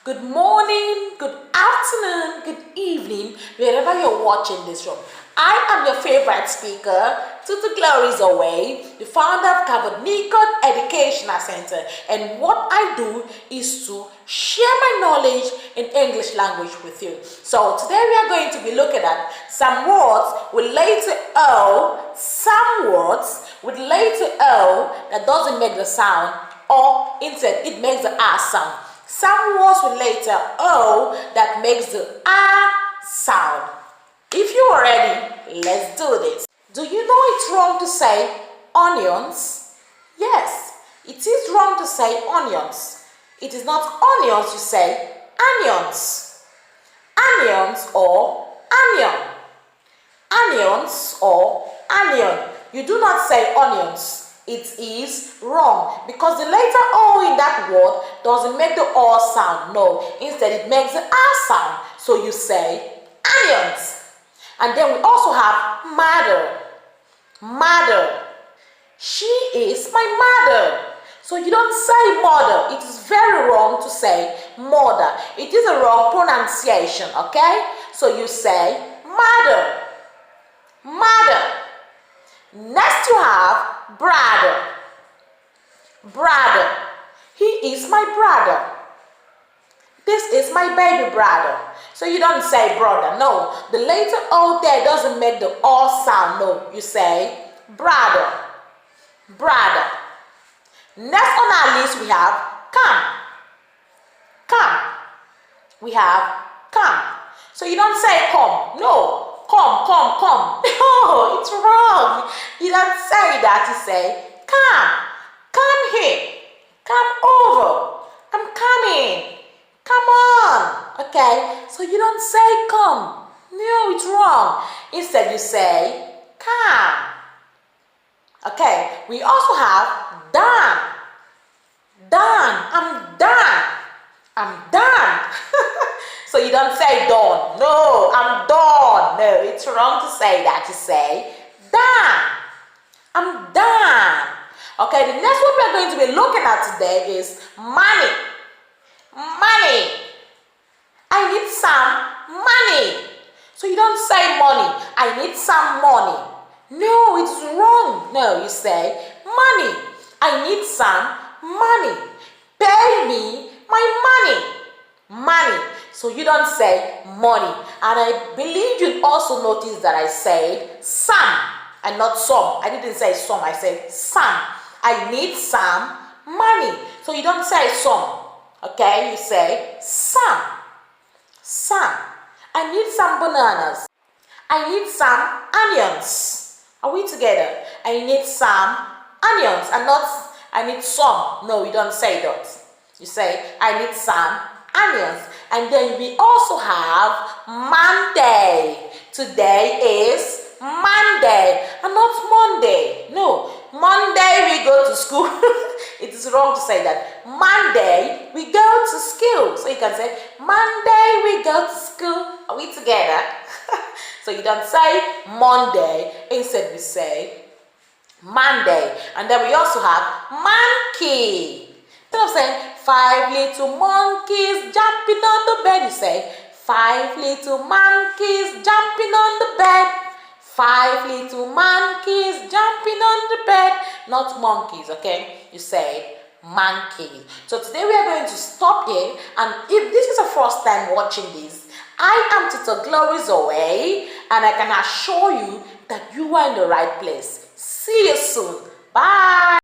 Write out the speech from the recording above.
good morning, good afternoon, good evening, wherever you're watching this from. I am your favorite speaker, Tutu Glories Away, the founder of Covered Nicot Educational Center. And what I do is to share my knowledge in English language with you. So today we are going to be looking at some words with letter O, some words with letter O that doesn't make the sound, or instead it makes the R sound. Some words with letter O that makes the R sound. If you are ready, let's do this. Do you know it's wrong to say onions? Yes, it is wrong to say onions. It is not onions, you say onions. Onions or onion. Onions or onion. You do not say onions. It is wrong because the letter O in that word doesn't make the O sound. No, instead it makes the R sound. So you say onions. And then we also have mother. Mother. She is my mother. So you don't say mother. It is very wrong to say mother. It is a wrong pronunciation, okay? So you say mother. Mother. Next you have brother. Brother. He is my brother. This is my baby brother. So you don't say brother. No. The letter O there doesn't make the O sound. No. You say brother. Brother. Next on our list we have come. Come. We have come. So you don't say come. No. Come, come, come. No, it's wrong. You don't say that. You say come. Come here. Come over. I'm coming. Come on. Okay, so you don't say come. No, it's wrong. Instead you say come. Okay, we also have done. Done. I'm done. I'm done. So you don't say done. No, I'm done. No, it's wrong to say that. You say done. I'm done. Okay, the next one we're going to be looking at today is money. Money. I need some money. So you don't say money. I need some money. No, it's wrong. No, you say money. I need some money. Pay me my money. Money. So you don't say money. And I believe you also noticed that I said some and not some. I didn't say some. I said some. I need some money. So you don't say some. Okay, you say some. Some. I need some bananas. I need some onions. Are we together? I need some onions and not I need some. No, you don't say that. You say I need some onions. And then we also have Monday. Today is Monday and not Monday. No, Monday we go to school. It is wrong to say that. Monday we go to school. So you can say Monday we go to school. Are we together? So you don't say Monday. Instead we say Monday. And then we also have monkey. Instead of saying 5 little monkeys jumping on the bed, you say 5 little monkeys jumping on the bed. 5 little monkeys jumping on the bed. Not monkeys, okay? You say monkeys. So today we are going to stop here. And if this is the first time watching this, I am Tutu Glories Away. And I can assure you that you are in the right place. See you soon. Bye.